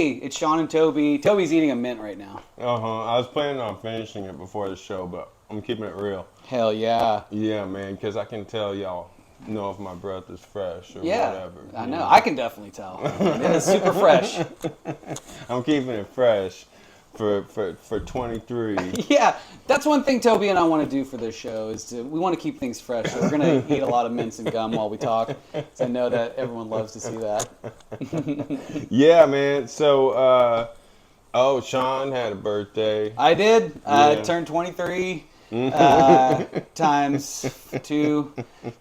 hey, it's Sean and Toby. Toby's eating a mint right now. I was planning on finishing it before the show, but I'm keeping it real. Hell yeah. Yeah, man, because I can tell y'all know if my breath is fresh or whatever. I know. I can definitely tell. It is super fresh. I'm keeping it fresh for 23. Yeah, that's one thing Toby and I want to do for this show is we want to keep things fresh. So we're going to eat a lot of mints and gum while we talk. So I know that everyone loves to see that. Yeah, man. So, Sean had a birthday. I did. I turned 23 times 2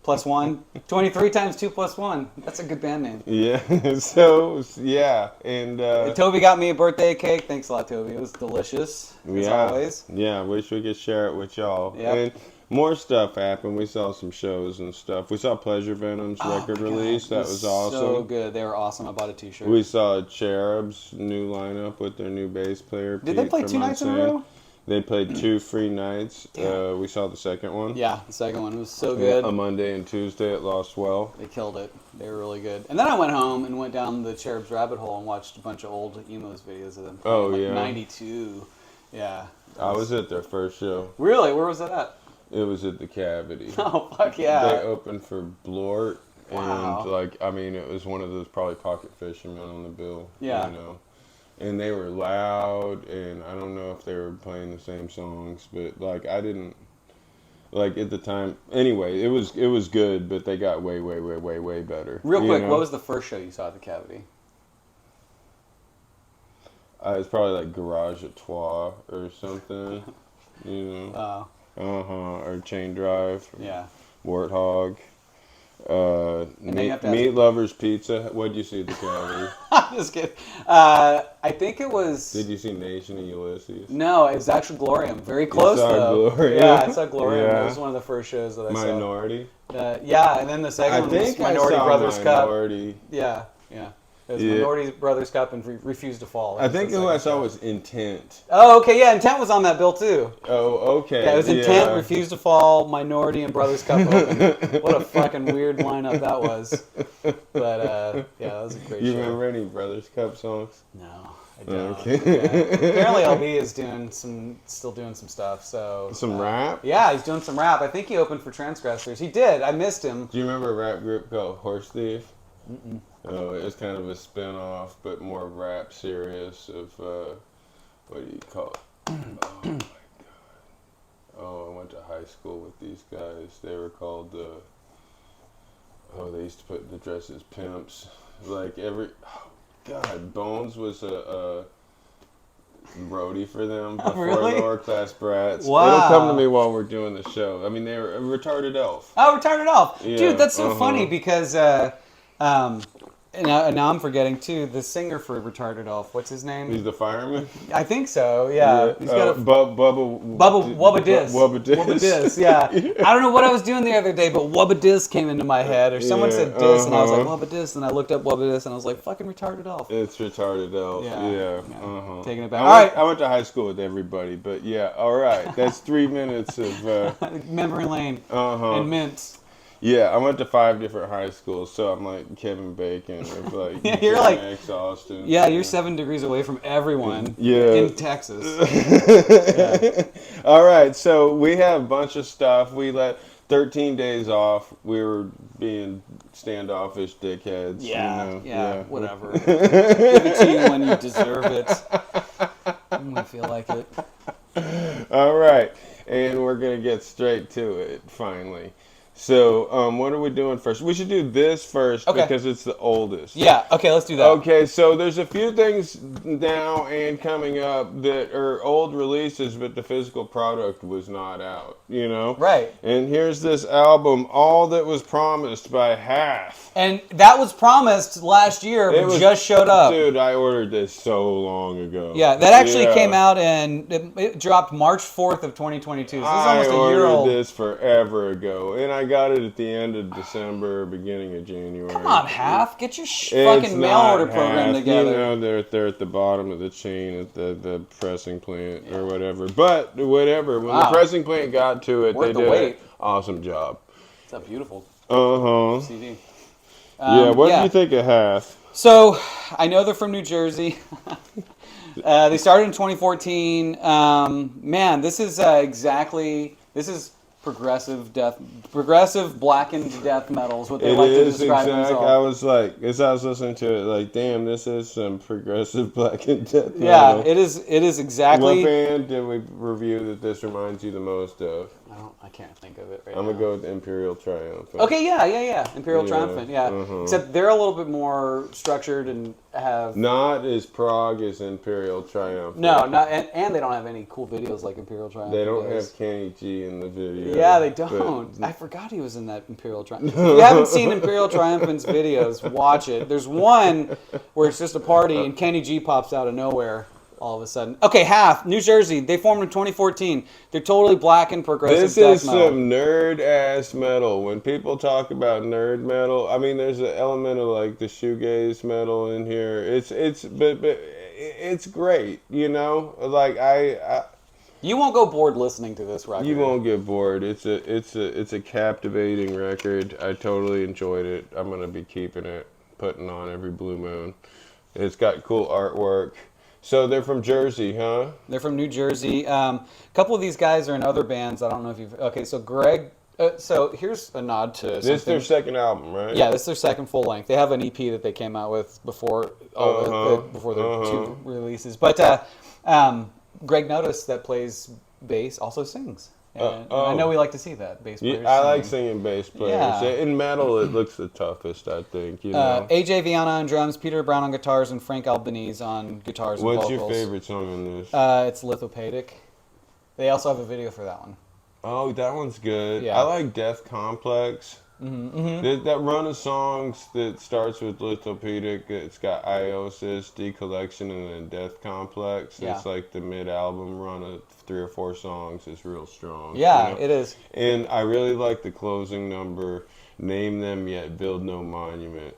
plus 1. 23 times 2 plus 1. That's a good band name. Yeah. So, yeah. And Toby got me a birthday cake. Thanks a lot, Toby. It was delicious, as always. Yeah, I wish we could share it with y'all. Yep. And more stuff happened. We saw some shows and stuff. We saw Pleasure Venom's record release. That was awesome. So good. They were awesome. I bought a t-shirt. We saw Cherub's new lineup with their new bass player. Did they play 2 nights in a row? They played 2 free nights. We saw the second one. Yeah, the second one was so good. A Monday and Tuesday at Lost Well. They killed it. They were really good. And then I went home and went down the Cherub's rabbit hole and watched a bunch of old Emos videos of them. Oh, like yeah. 92. Yeah. I was at their first show. Really? Where was that at? It was at the Cavity. Oh, fuck yeah. They opened for Blort. Wow. And, it was one of those probably Pocket Fishermen on the bill. Yeah. You know. And they were loud, and I don't know if they were playing the same songs, but, I didn't, at the time, anyway, it was good, but they got way, way, way, way, way better. Real quick, what was the first show you saw at the Cavity? It's probably, Garage at Trois or something, you know. Or Chain Drive. Yeah. Warthog. Meat Lovers Pizza. What did you see at the Cavity? I'm just kidding. I think it was... Did you see Nation of Ulysses? No, it was actually Glorium. Very close, though. Glorium? Yeah, I saw Glorium. Yeah. It was one of the first shows that I saw. Minority? Yeah, and then the second one was Minority Brothers Minority. Cup. Yeah. It was Minority Brothers Cup and Refused to Fall. I think who I saw was Intent. Oh, okay, yeah, Intent was on that bill too. Oh, okay. Yeah, it was Intent, Refused to Fall, Minority, and Brothers Cup open. What a fucking weird lineup that was. But, that was a great show. You remember any Brothers Cup songs? No, I don't. Okay. Yeah. Apparently LB is still doing some stuff, so... Some rap? Yeah, he's doing some rap. I think he opened for Transgressors. He did. I missed him. Do you remember a rap group called Horse Thief? Mm-mm. Oh, it was kind of a spin-off, but more rap serious of, what do you call it? Oh, my God. Oh, I went to high school with these guys. They were called, they used to put the dress as pimps. Bones was a roadie for them before really? Lower Class Brats. Wow. It'll come to me while we're doing the show. I mean, they were a Retarded Elf. Oh, Retarded Elf. Yeah, Dude, that's so funny because... And now I'm forgetting too the singer for Retarded Elf. What's his name? He's the fireman. I think so. Yeah. He's got Wubba Diz. Wubba Diz. Yeah. I don't know what I was doing the other day, but Wubba Diz came into my head, or someone said Diz, and I was like Wubba Diz, and I looked up Wubba Diz, and I was like fucking Retarded Elf. It's Retarded Elf. Yeah. Taking it back. All right. I went to high school with everybody, but yeah. All right. That's 3 minutes of memory lane and mints. Yeah, I went to 5 different high schools, so I'm like Kevin Bacon or you're like X Austin. Yeah, you're 7 degrees away from everyone in Texas. All right, so we have a bunch of stuff. We let 13 days off. We were being standoffish dickheads. Yeah, whatever. Give it to you when you deserve it. When you feel like it. All right, and we're going to get straight to it, finally. So, what are we doing first? We should do this first because it's the oldest. Yeah, okay, let's do that. Okay, so there's a few things now and coming up that are old releases, but the physical product was not out, you know? Right. And here's this album, All That Was Promised by Half. And that was promised last year, but just showed up. Dude, I ordered this so long ago. Yeah, that actually came out and it dropped March 4th of 2022. So this is almost a year old. I ordered this forever ago, and I got it at the end of December, beginning of January. Come on, Half. Get your fucking mail order program together. You know, they're at the bottom of the chain at the pressing plant or whatever. But whatever, when the pressing plant got to it, they did an awesome job. It's a beautiful CD. What do you think of Half? So, I know they're from New Jersey. They started in 2014. Man, this is this is progressive blackened death metal is what they It like to is describe exact. themselves. I was like, as I was listening to it, like, damn, this is some progressive black and death Yeah, metal. it is. It is exactly. What band did we review that this reminds you the most of? I can't think of it right I'm now. gonna go with Imperial Triumphant. Okay, yeah. Imperial Yeah, Triumphant, yeah. uh-huh. Except they're a little bit more structured and have Not as prog as Imperial Triumphant. no, not and they don't have any cool videos like Imperial Triumphant. They don't does. have Kenny G in the video. Yeah, they don't. I forgot he was in that Imperial Triumphant. If you haven't seen Imperial Triumphant's videos, watch it. There's one where it's just a party and Kenny G pops out of nowhere all of a sudden. Okay, Half, New Jersey. They formed in 2014. They're totally black and progressive This death is metal. some nerd-ass metal. When people talk about nerd metal, I mean, there's an element of, like, the shoegaze metal in here. But it's great, you know? Like, You won't go bored listening to this record. you won't get bored. It's a captivating record. I totally enjoyed it. I'm gonna be keeping it, putting on every blue moon. It's got cool artwork. So they're from Jersey, huh? They're from New Jersey. A couple of these guys are in other bands. I don't know if you've... Okay, so Greg... so here's a nod to something. This is their second album, right? Yeah, this is their second full length. They have an EP that they came out with before before their two releases. But Greg Notice, that plays bass, also sings. And I know we like to see that, bass players. I like singing bass players. Yeah. In metal, it looks the toughest, I think. You know. AJ Viana on drums, Peter Brown on guitars, and Frank Albanese on guitars and What's vocals. your favorite song on this? It's Lithopadic. They also have a video for that one. Oh, that one's good. Yeah. I like Death Complex. That run of songs that starts with Lithopedic, it's got Iosis, Decollection, and then Death Complex. Yeah. It's like the mid-album run of 3 or 4 songs is real strong. Yeah, you know? it is. And I really like the closing number, Name Them Yet Build No Monument.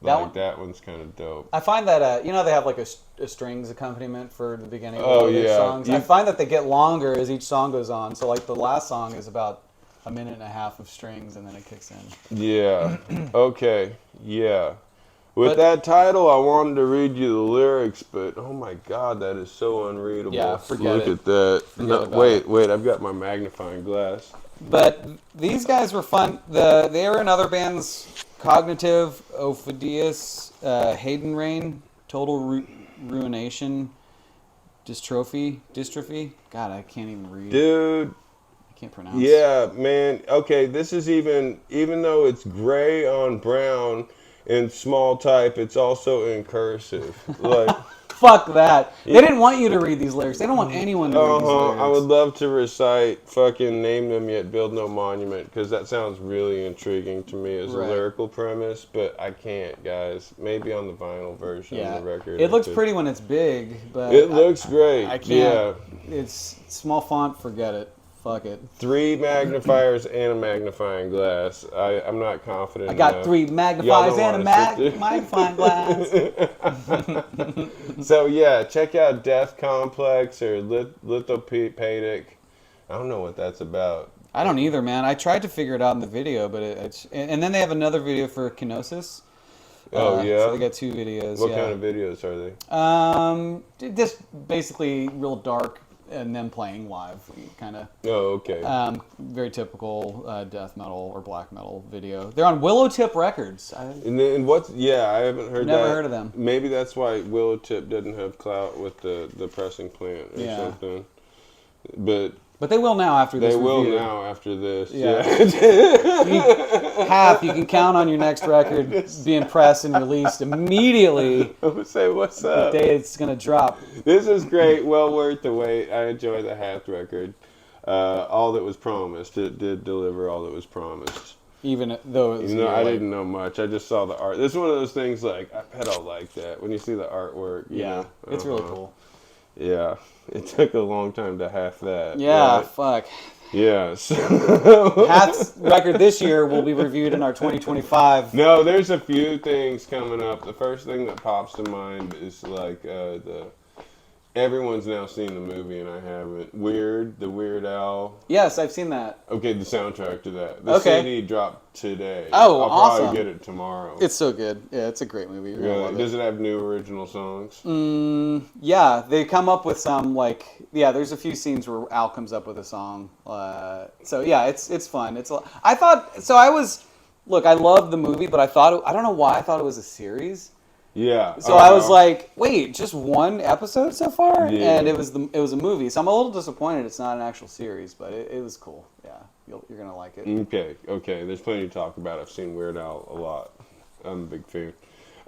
That one's kind of dope. I find that, they have like a strings accompaniment for the beginning of Oh, all their yeah. songs. I find that they get longer as each song goes on. So like the last song is about a minute and a half of strings and then it kicks in. Yeah. Okay. Yeah. With that title, I wanted to read you the lyrics, but oh my God, that is so unreadable. Yeah, forget Look it. at that. Forget about Wait, I've got my magnifying glass. But these guys were fun. They were in other bands: Cognitive, Ophidius, Hayden Rain, Total Ruination, Dystrophy. God, I can't even read. Dude. I can't pronounce. Yeah, man. Okay, this is even though it's gray on brown in small type, it's also in cursive. Like, fuck that. They didn't want you to read these lyrics. They don't want anyone to read these lyrics. I would love to recite fucking Name Them Yet Build No Monument, because that sounds really intriguing to me as a lyrical premise, but I can't, guys. Maybe on the vinyl version of the record. It looks pretty when it's big, but it looks great. I can't. Yeah. It's small font, forget it. Fuck it. 3 magnifiers and a magnifying glass. I'm not confident. I got 3 magnifiers and a magnifying glass. So yeah, check out Death Complex or Lithopadic. I don't know what that's about. I don't either, man. I tried to figure it out in the video, but it's... And then they have another video for Kenosis. Oh, yeah? So they got 2 videos. What kind of videos are they? Just basically real dark and them playing live, kind of. Oh, okay. Very typical death metal or black metal video. They're on Willowtip Records. And what's... Yeah, I haven't heard that. Never heard of them. Maybe that's why Willowtip doesn't have clout with the pressing plant or something. But they will now after this They will review. now after this. Yeah. You can count on your next record being pressed and released immediately. I would say, what's up? The day it's going to drop. This is great. Well worth the wait. I enjoy the Hath record. All that was promised. It did deliver all that was promised. Even though it was, I didn't know much. I just saw the art. This is one of those things like, I bet I'll like that. When you see the artwork. It's really cool. Yeah. It took a long time to half that. Yeah, right? fuck. Yes. Hath's record this year will be reviewed in our 2025. No, there's a few things coming up. The first thing that pops to mind is like the Everyone's now seen the movie and I haven't. The Weird Al. Yes, I've seen that. Okay, the soundtrack to that. The Okay. CD dropped today. Oh, I'll awesome. probably get it tomorrow. It's so good. Yeah, it's a great movie. You're gonna love Does it have new original songs? Yeah, they come up with some there's a few scenes where Al comes up with a song. So yeah, it's fun. I love the movie, but I don't know why I thought it was a series. Yeah. So I was like, wait, just one episode so far? Yeah. And it was a movie. So I'm a little disappointed it's not an actual series, but it was cool. Yeah, you're going to like it. Okay. There's plenty to talk about. I've seen Weird Al a lot. I'm a big fan.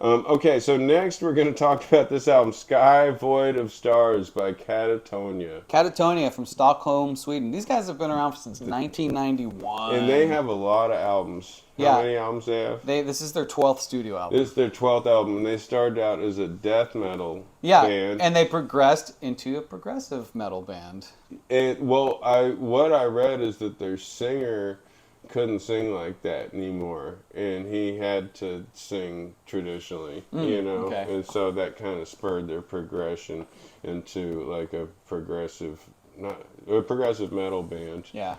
Okay, so next we're going to talk about this album, Sky Void of Stars by Katatonia. Katatonia from Stockholm, Sweden. These guys have been around since 1991. And they have a lot of albums. How many albums they have? This is their 12th studio album. This is their 12th album, and they started out as a death metal band. And they progressed into a progressive metal band. And what I read is that their singer couldn't sing like that anymore, and he had to sing traditionally, Okay. and so that kind of spurred their progression into like a progressive metal band. Yeah.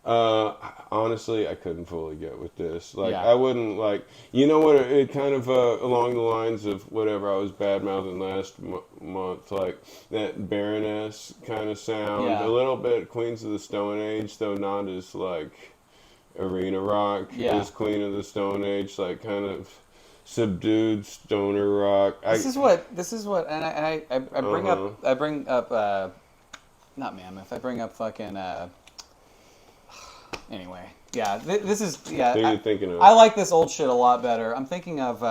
Honestly, I couldn't fully get with this. Yeah. I wouldn't what it kind of along the lines of whatever I was bad mouthing last month, like that Baroness kind of sound, Yeah. a little bit Queens of the Stone Age, though not as like arena rock as Queen of the Stone Age, like kind of subdued stoner rock. This is what, and I bring up not Mammoth. I bring up fucking. Anyway, yeah, this is Who are you thinking of? I like this old shit a lot better. I'm thinking of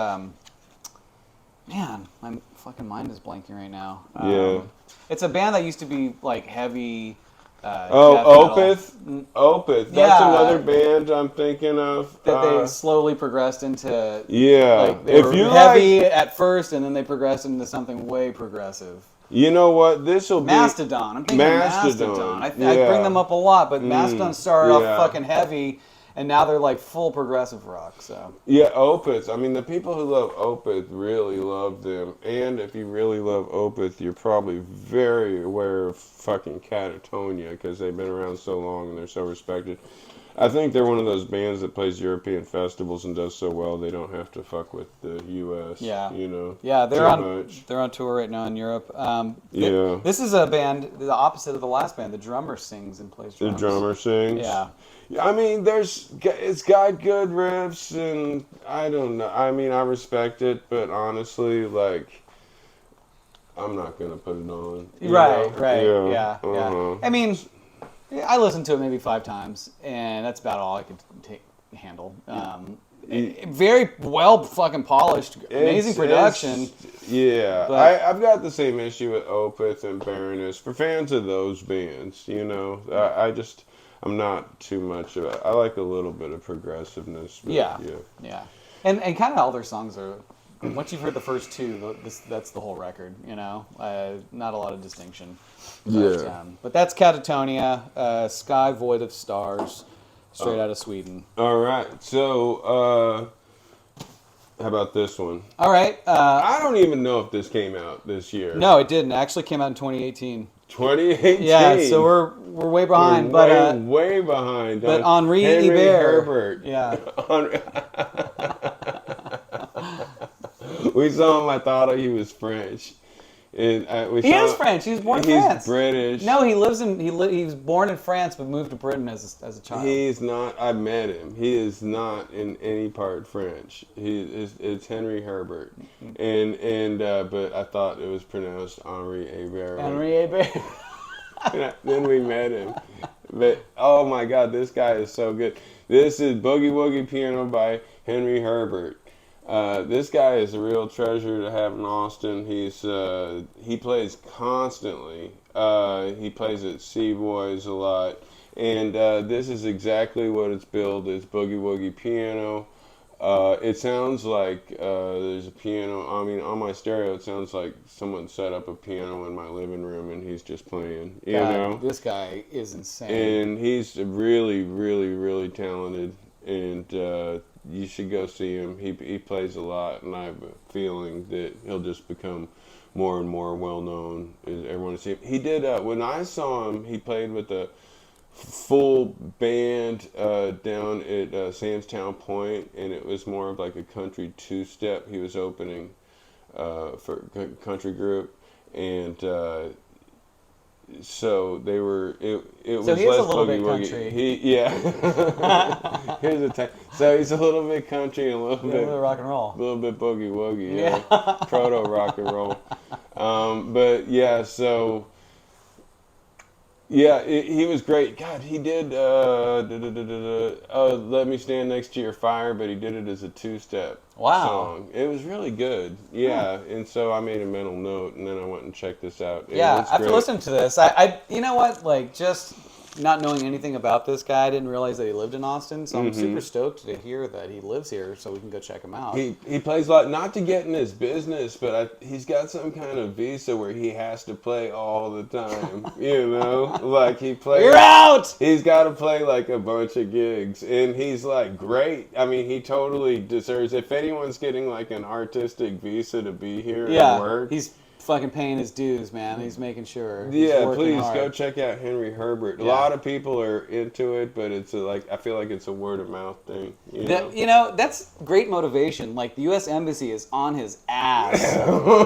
man, my fucking mind is blanking right now. It's a band that used to be like heavy. Opeth. Opeth. That's another band I'm thinking of. That they slowly progressed into. Yeah, like they were heavy at first, and then they progressed into something way progressive. You know what? This will be Mastodon. I'm thinking Mastodon. I bring them up a lot, but Mastodon started off fucking heavy, and now they're like full progressive rock. So yeah, Opeth. I mean, the people who love Opeth really love them, and if you really love Opeth, you're probably very aware of fucking Katatonia because they've been around so long and they're so respected. I think they're one of those bands that plays European festivals and does so well they don't have to fuck with the U.S. Yeah, Yeah, they're on tour right now in Europe. This is a band the opposite of the last band. The drummer sings and plays drums. The drummer sings. Yeah. I mean, it's got good riffs, and I don't know. I mean, I respect it, but honestly, like, I'm not gonna put it on. Right. Yeah. Yeah. I mean, I listened to it maybe 5 times, and that's about all I could handle. Very well fucking polished, amazing production. I've got the same issue with Opeth and Baroness. For fans of those bands, I'm not too much of it. I like a little bit of progressiveness. But yeah. And kind of all their songs are. Once you've heard the first 2, that's the whole record. Not a lot of distinction. But that's Katatonia, Sky Void of Stars, straight out of Sweden. All right, so how about this one? All right. I don't even know if this came out this year. No, it didn't. It actually came out in 2018. 2018. Yeah, so we're way behind. Way behind. But Henri Herbert. Yeah. We saw him. I thought he was French. He is French. He was born in France. He's British. No, he was born in France but moved to Britain as a child. He's not. I met him. He is not in any part French. It's Henri Herbert, but I thought it was pronounced Henri Herbert. Henri Herbert. Then we met him. But oh my God, this guy is so good. This is Boogie Woogie Piano by Henri Herbert. This guy is a real treasure to have in Austin. He plays constantly. He plays at Seaboys a lot. And this is exactly what it's billed as, Boogie Woogie Piano. It sounds like there's a piano. I mean, on my stereo, it sounds like someone set up a piano in my living room and he's just playing. You know? This guy is insane. And he's really, really, really talented. and you should go see him. He plays a lot, and I have a feeling that he'll just become more and more well known as everyone sees him. He did when I saw him. He played with a full band down at Samstown Point, and it was more of like a country two-step. He was opening for a country group, and so they were. It was So he is less a little boogie bit woogie. country. Here's a so he's a little bit country and a little A bit little rock and roll. a little bit boogie woogie. Yeah, proto rock and roll. But yeah, so. Yeah, he was great. God, he did Let Me Stand Next to Your Fire, but he did it as a two-step song. It was really good. Yeah, and so I made a mental note, and then I went and checked this out. Yeah, after listening to this, I you know what, like, just not knowing anything about this guy, I didn't realize that he lived in Austin, so I'm super stoked to hear that he lives here so we can go check him out. He plays a lot, not to get in his business, but he's got some kind of visa where he has to play all the time, you know? Like, he plays... You're out! He's got to play, like, a bunch of gigs, and he's, like, great. I mean, he totally deserves... If anyone's getting, like, an artistic visa to be here and work... he's fucking paying his dues, man. He's making sure. Yeah, please go check out Henri Herbert. A lot of people are into it, but it's I feel like it's a word of mouth thing. You know, that's great motivation. Like, the U.S. Embassy is on his ass,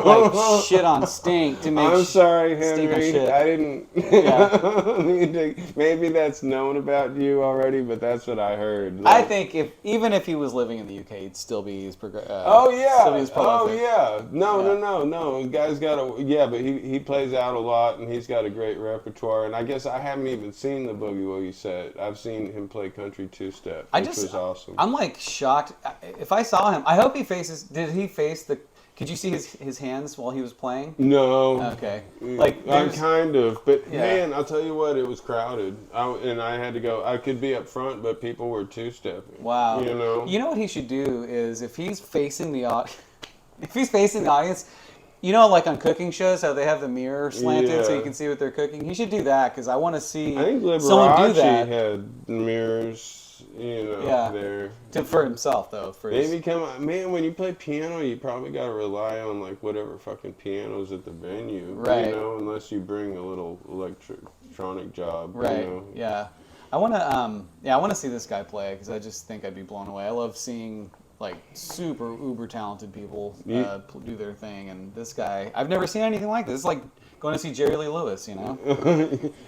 like shit on stink to make. I'm sorry, Henry. I didn't. Yeah. Maybe that's known about you already, but that's what I heard. Like, I think even if he was living in the UK, he'd still be as oh yeah. Still be as prolific. Oh yeah. No. Guy's got but he plays out a lot, and he's got a great repertoire. And I guess I haven't even seen the Boogie Woogie set. I've seen him play country two-step, which was awesome. I'm like shocked. If I saw him, I hope he faces. Did he face the? Could you see his hands while he was playing? No. Okay. Like, I'm kind of, but man, I'll tell you what, it was crowded, and I had to go. I could be up front, but people were two-stepping. Wow. You know what he should do is if he's facing the audience. You know, like on cooking shows, how they have the mirror slanted so you can see what they're cooking? He should do that, because I want to see someone do that. Had mirrors, there. For himself, though. Maybe come on. Man, when you play piano, you probably got to rely on, like, whatever fucking piano's at the venue. Right. Unless you bring a little electronic job. Right, yeah. I want to see this guy play, because I just think I'd be blown away. I love seeing... like super uber talented people do their thing, and this guy, I've never seen anything like this. It's like going to see Jerry Lee Lewis, you know.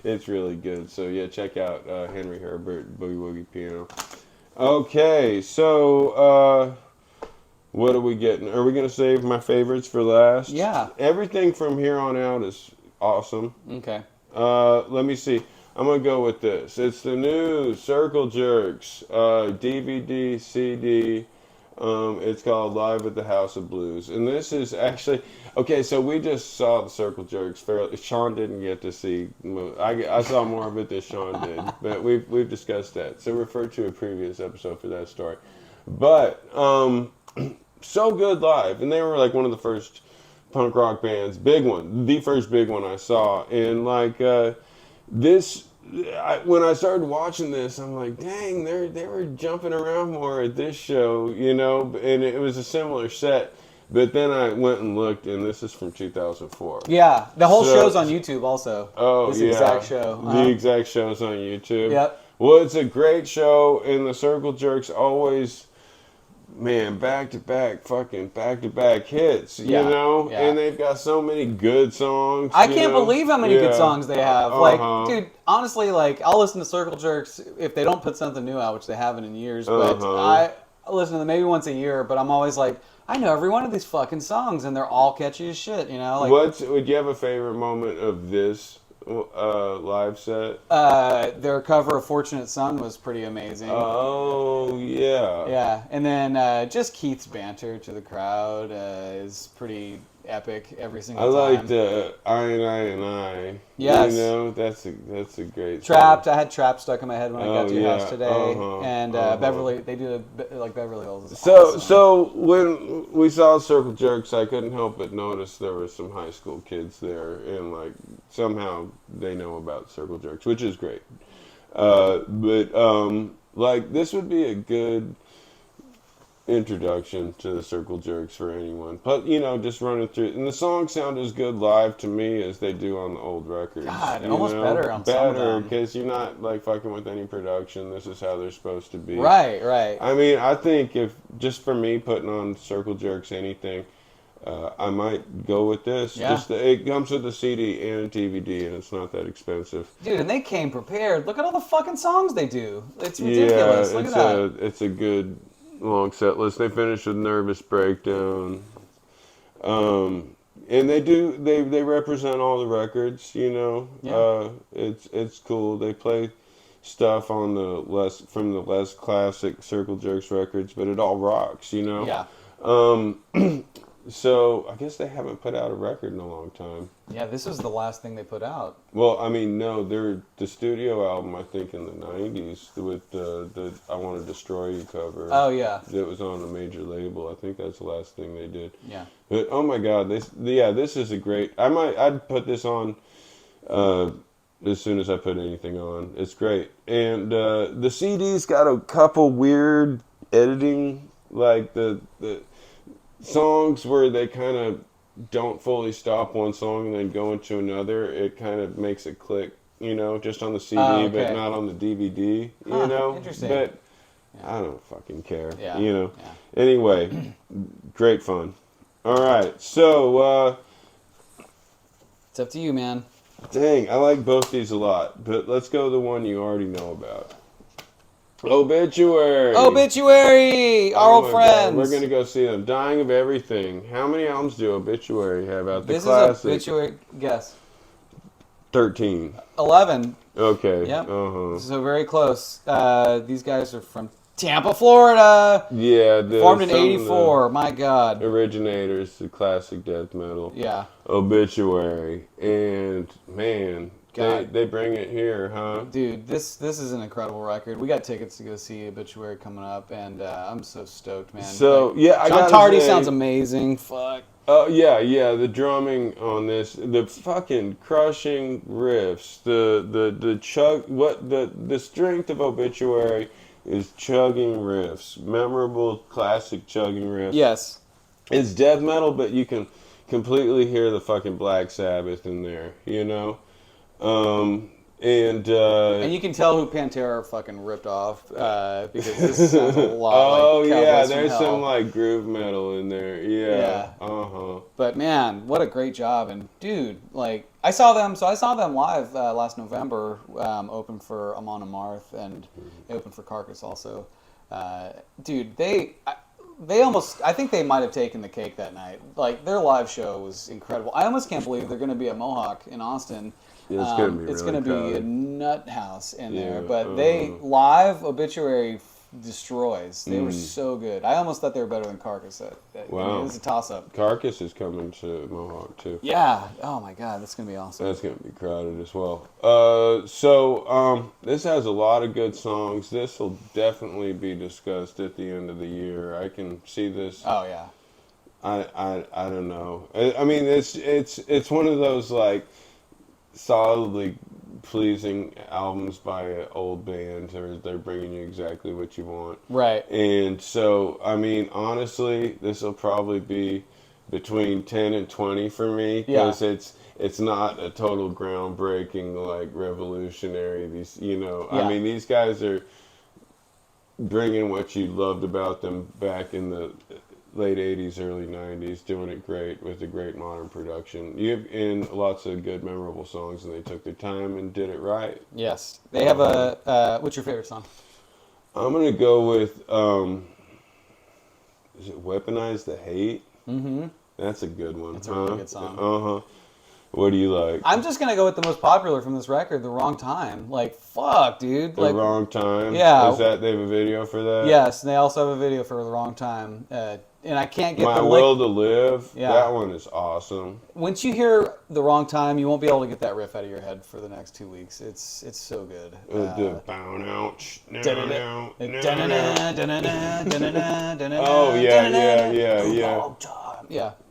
It's really good. So yeah, check out Henri Herbert, Boogie Woogie Piano. Okay, so what are we getting? Are we gonna save my favorites for last? Yeah. Everything from here on out is awesome. Okay. Let me see. I'm going to go with this. It's the new Circle Jerks DVD, CD. It's called Live at the House of Blues. And this is actually... Okay, so we just saw the Circle Jerks. Sean didn't get to see... I saw more of it than Sean did. But we've discussed that. So refer to a previous episode for that story. But, so good live. And they were like one of the first punk rock bands. Big one. The first big one I saw. And like... when I started watching this, I'm like, dang, they were jumping around more at this show, and it was a similar set. But then I went and looked, and this is from 2004. Yeah, the whole show's on YouTube also. Oh, this exact show. The exact show's on YouTube. Yep. Well, it's a great show, and the Circle Jerks always... Man, back-to-back hits, Yeah. And they've got so many good songs. I can't believe how many good songs they have. Like, dude, honestly, like, I'll listen to Circle Jerks if they don't put something new out, which they haven't in years, but I listen to them maybe once a year, but I'm always like, I know every one of these fucking songs, and they're all catchy as shit, Like, would you have a favorite moment of this live set? Their cover of Fortunate Son was pretty amazing. Oh, yeah. Yeah, and then just Keith's banter to the crowd is pretty epic every single time. I liked I and I. Yes. That's a great Trapped. song. I had Trapped stuck in my head when I got to your house today. And Beverly, they do like Beverly Hills. So when we saw Circle Jerks, I couldn't help but notice there were some high school kids there, and like somehow they know about Circle Jerks, which is great. But Like, this would be a good introduction to the Circle Jerks for anyone. But, you know, just running through. And the songs sound as good live to me as they do on the old records. God, you almost know? better on some of them. Because you're not, like, fucking with any production. This is how they're supposed to be. Right, right. I mean, I think if, just for me, putting on Circle Jerks anything, I might go with this. Yeah. Just it comes with a CD and a DVD, and it's not that expensive. Dude, and they came prepared. Look at all the fucking songs they do. It's ridiculous. Look at that. It's a good long set list. They finish with Nervous Breakdown. And they represent all the records, you know. Yeah. It's cool. They play stuff on from the less classic Circle Jerks records, but it all rocks, you know. Yeah. So I guess they haven't put out a record in a long time. Yeah, this was the last thing they put out. Well, I mean, no, the studio album, I think, in the 90s with the I Want to Destroy You cover. Oh, yeah. That was on a major label. I think that's the last thing they did. Yeah. But, oh my God, this is a great, I'd put this on as soon as I put anything on. It's great. And the CD's got a couple weird editing, like the songs where they kind of don't fully stop one song and then go into another. It kind of makes it click, you know, just on the CD, okay. but not on the DVD, you know. Interesting. But yeah. I don't fucking care, yeah. you know. Yeah. Anyway, great fun. All right, so it's up to you, man. dang, I like both these a lot, but let's go to the one you already know about. Obituary. Obituary! Our old friends. God. We're going to go see them. Dying of Everything. How many albums do Obituary have out? This classic. is Obituary, guess. 13. 11. Okay. Yep. Uh-huh. So very close. These guys are from Tampa, Florida. Yeah. Formed in 84. My God. Originators, the classic death metal. Yeah. Obituary. And, man... They bring it here, huh? Dude, this is an incredible record. We got tickets to go see Obituary coming up, and I'm so stoked, man. So, like, yeah, John Tardy sounds amazing. Fuck. Oh, yeah, the drumming on this, the fucking crushing riffs, the chug, the strength of Obituary is chugging riffs, memorable classic chugging riffs. Yes. It's death metal, but you can completely hear the fucking Black Sabbath in there, you know? And you can tell who Pantera fucking ripped off because this sounds a lot oh like yeah, Cowboys there's from Hell. some like groove metal in there. Yeah. Uh-huh. But man, what a great job! And dude, like I saw them live last November, open for Amon Amarth, and they opened for Carcass also. Dude, they almost, I think they might have taken the cake that night. Like their live show was incredible. I almost can't believe they're going to be at Mohawk in Austin. Yeah, it's gonna be it's really going to be crowded. a nut house in there. Yeah, But they live Obituary destroys. They were so good. I almost thought they were better than Carcass. Wow. It was a toss up. Carcass is coming to Mohawk too. Yeah. Oh my God, that's gonna be awesome. That's gonna be crowded as well. This has a lot of good songs. This will definitely be discussed at the end of the year. I can see this. Oh yeah. I don't know. I mean, it's one of those like solidly pleasing albums by an old band, or they're bringing you exactly what you want. Right. And so, I mean, honestly, this will probably be between 10 and 20 for me, because it's not a total groundbreaking, like, revolutionary. These, you know, I mean, these guys are bringing what you loved about them back in the late 80s, early 90s, doing it great with a great modern production. You have in lots of good, memorable songs, and they took their time and did it right. Yes. They have a, what's your favorite song? I'm going to go with, is it Weaponize the Hate? Mm-hmm. That's a good one. That's a really good song. Uh-huh. What do you like? I'm just going to go with the most popular from this record, The Wrong Time. Like, fuck, dude. The like, Wrong Time? Yeah. Is that, they have a video for that? Yes, and they also have a video for The Wrong Time. And I can't get My the Will to Live? Yeah. That one is awesome. Once you hear The Wrong Time, you won't be able to get that riff out of your head for the next 2 weeks. It's so good. The bound ouch. Oh Oh, yeah. Yeah.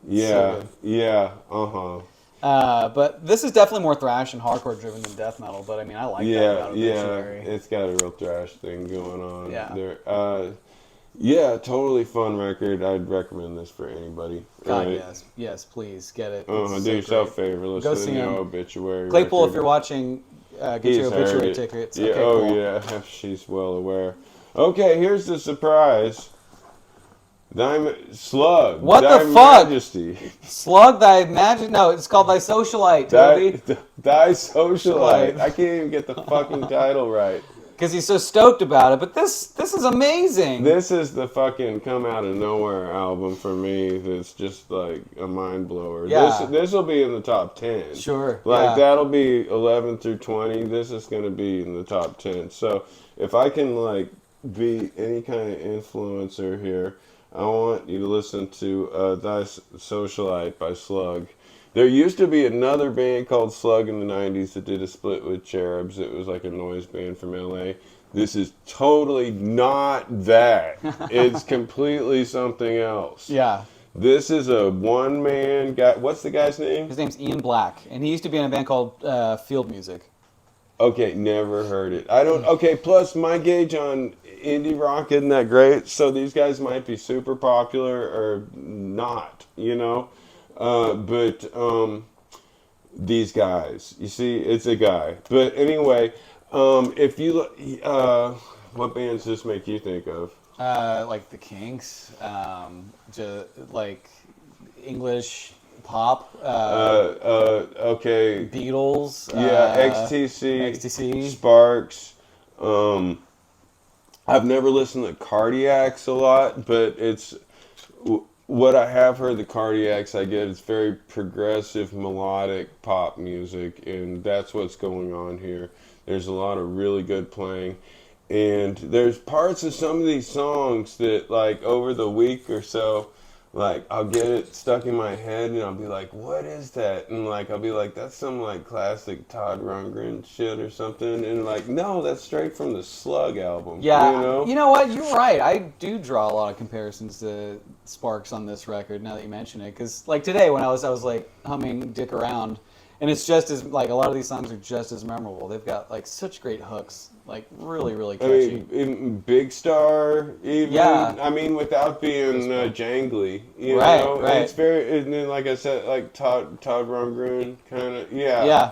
Yeah, So good. uh-huh. But this is definitely more thrash and hardcore driven than death metal. But I mean, I like that about Obituary. It's got a real thrash thing going on Yeah. there. Yeah, totally fun record. I'd recommend this for anybody. God, yes, please get it. It's Do yourself a great. favor. Listen Go to see the him. Obituary. Claypool, record. if you're watching, get He's your heard Obituary it. tickets. Yeah, Okay, cool. yeah, she's well aware. Okay, here's the surprise. Slug. What Thy the fuck? Majesty. Slug, thy magic. No, it's called Thy Socialite, Toby. Thy Socialite. I can't even get the fucking title right. Because he's so stoked about it. But this is amazing. This is the fucking come out of nowhere album for me. That's just like a mind blower. Yeah. This will be in the top 10. Sure. Like yeah. that'll be 11 through 20. This is going to be in the top 10. So if I can like be any kind of influencer here, I want you to listen to Thy Socialite by Slug. There used to be another band called Slug in the 90s that did a split with Cherubs. It was like a noise band from LA. This is totally not that. It's completely something else. Yeah. This is a one-man guy. What's the guy's name? His name's Ian Black, and he used to be in a band called Field Music. Okay, never heard it. Okay, plus my gauge on indie rock isn't that great, so these guys might be super popular or not, you know? But these guys, you see, it's a guy. But anyway, if you what bands does this make you think of? Like the Kinks, like English pop. Okay. Beatles. XTC. Sparks. I've never listened to Cardiacs a lot, but it's what I have heard the Cardiacs I get is very progressive melodic pop music, and that's what's going on here. There's a lot of really good playing, and there's parts of some of these songs that like over the week or so, like I'll get it stuck in my head and I'll be like, what is that? And like I'll be like, that's some like classic Todd Rundgren shit or something, and like no, that's straight from the Slug album. Yeah, you know what? You're right. I do draw a lot of comparisons to Sparks on this record. Now that you mention it, because like today when I was like humming "Dick Around," and it's just as like a lot of these songs are just as memorable. They've got like such great hooks, like really catchy. I mean, Big Star, even. Yeah. I mean, without being jangly, you right, know. Right. It's very, and then like I said, like Todd Rundgren kind of. Yeah. Yeah.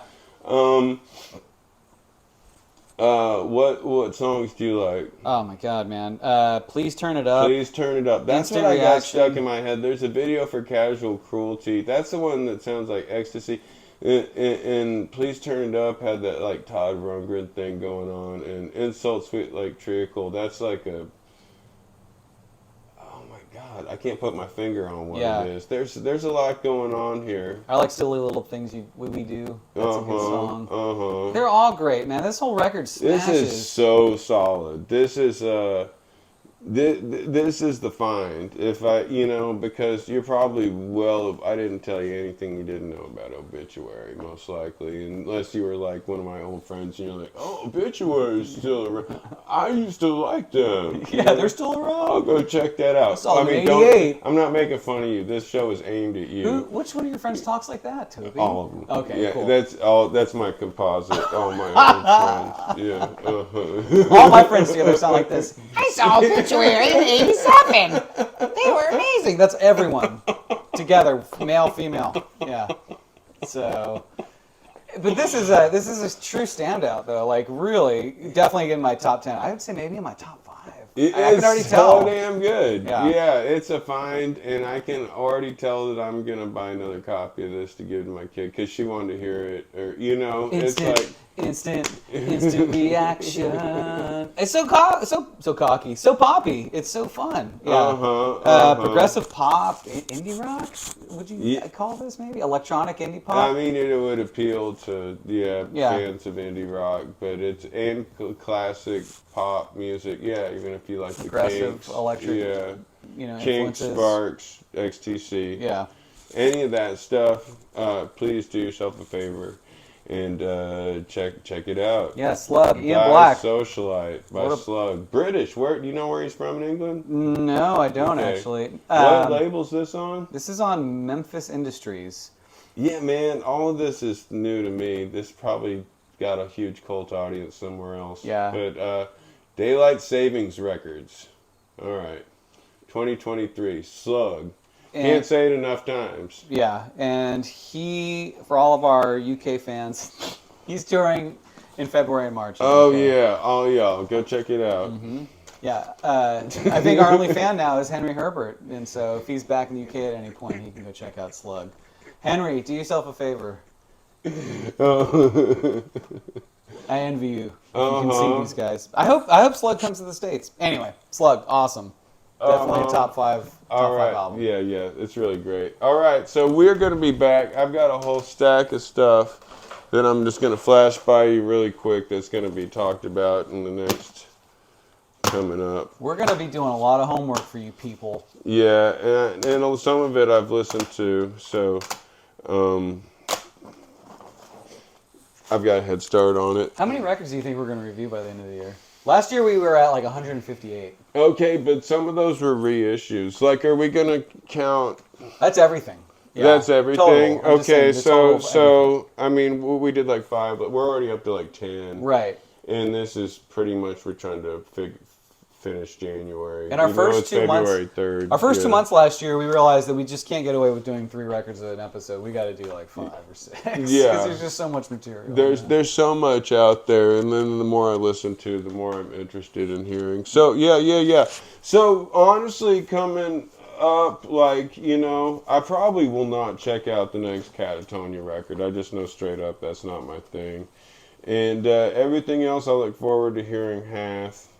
What songs do you like? Oh my God, man! Please Turn It Up. Please Turn It Up. That's Instant what I got Reaction. stuck in my head. There's a video for Casual Cruelty. That's the one that sounds like ecstasy. And Please Turn It Up had that like Todd Rundgren thing going on, and Insult Sweet like Treacle. That's like a, oh my God, I can't put my finger on what it is. There's a lot going on here. I like Silly Little Things We Do. That's a good song. Uh-huh. They're all great, man. This whole record smashes. This is so solid. This is this is the find. If I, because you're probably I didn't tell you anything you didn't know about Obituary, most likely, unless you were like one of my old friends and you're like, oh, Obituary is still around. I used to like them. Yeah, they're still around. I'll go check that out. I saw them in 88. I'm not making fun of you. This show is aimed at you. Which one of your friends talks like that, Toby? All of them. Okay, yeah, cool. That's my composite. All my old friends. Yeah. Uh-huh. All my friends together sound like this. I saw Obituary in '87. They were amazing. That's everyone together, male, female. Yeah. So, but this is a true standout though. Like really, definitely in my top 10. I would say maybe in my top 5. I can already tell. So damn good. Yeah, it's a find, and I can already tell that I'm gonna buy another copy of this to give to my kid because she wanted to hear it. Or it's like instant reaction. It's so cocky, so poppy. It's so fun. Yeah. Progressive pop, indie rock. Would you call this maybe electronic indie pop? I mean, it would appeal to fans of indie rock, but it's in classic pop music. Yeah, even if you like progressive, the Kinks, electric. Kinks, Sparks, XTC. Yeah. Any of that stuff. Please do yourself a favor and check it out. Yeah, Slug, Ian Black. Socialite by Slug. British. Do you know where he's from in England? No, I don't actually. What label's this on? This is on Memphis Industries. Yeah, man, all of this is new to me. This probably got a huge cult audience somewhere else. Yeah. But Daylight Savings Records. All right. 2023. Slug. Can't say it enough times. Yeah, and he, for all of our UK fans, he's touring in February and March. Oh, yeah. Oh, yeah. Go check it out. Mm-hmm. Yeah. I think our only fan now is Henri Herbert, and so if he's back in the UK at any point, he can go check out Slug. Henry, do yourself a favor. I envy you. You can see these guys. I hope Slug comes to the States. Anyway, Slug, awesome. Definitely a top five album. Yeah, it's really great. All right, so we're going to be back. I've got a whole stack of stuff that I'm just going to flash by you really quick that's going to be talked about in the next coming up. We're going to be doing a lot of homework for you people. Yeah, and some of it I've listened to, so I've got a head start on it. How many records do you think we're going to review by the end of the year? Last year we were at like 158. Okay, but some of those were reissues. Like, are we going to count? That's everything. Yeah. That's everything? Okay, so I mean, we did like 5, but we're already up to like 10. Right. And this is pretty much, we're trying to finish January. And our first 2 months, February 3rd. Our first 2 months last year, we realized that we just can't get away with doing 3 records an episode. We got to do like 5 or 6. Yeah. Because there's just so much material. There's so much out there, and then the more I listen to, the more I'm interested in hearing. So, yeah. So, honestly, coming up, like, I probably will not check out the next Katatonia record. I just know straight up that's not my thing. And everything else I look forward to hearing Hath.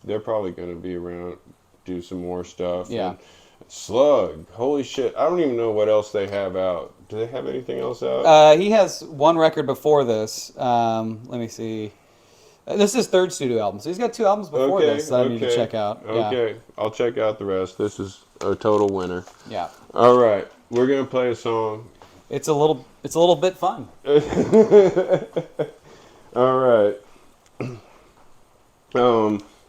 They're probably going to be around, do some more stuff. Yeah. And Slug, holy shit. I don't even know what else they have out. Do they have anything else out? He has one record before this. Let me see. This is his 3rd studio album. So he's got 2 albums before this that I need to check out. Okay. Yeah. I'll check out the rest. This is a total winner. Yeah. All right. We're going to play a song. It's a little bit fun. All right.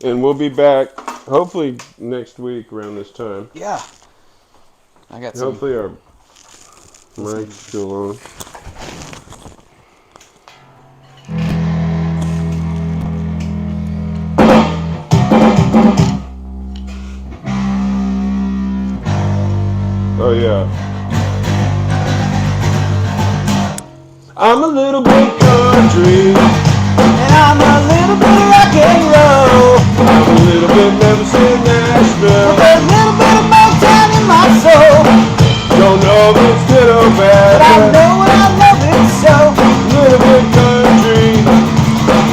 And we'll be back hopefully next week around this time. Yeah. I got some. Hopefully our mic's still on. Oh yeah. I'm a little bit country. And I'm a little bit of rock and roll. I'm a little bit never seen Nashville. With a little bit of Motown in my soul. Don't know if it's good or bad. But I know and I love it so. A little bit country.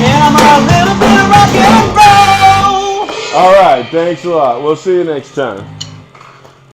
And I'm a little bit of rock and roll. All right, thanks a lot. We'll see you next time.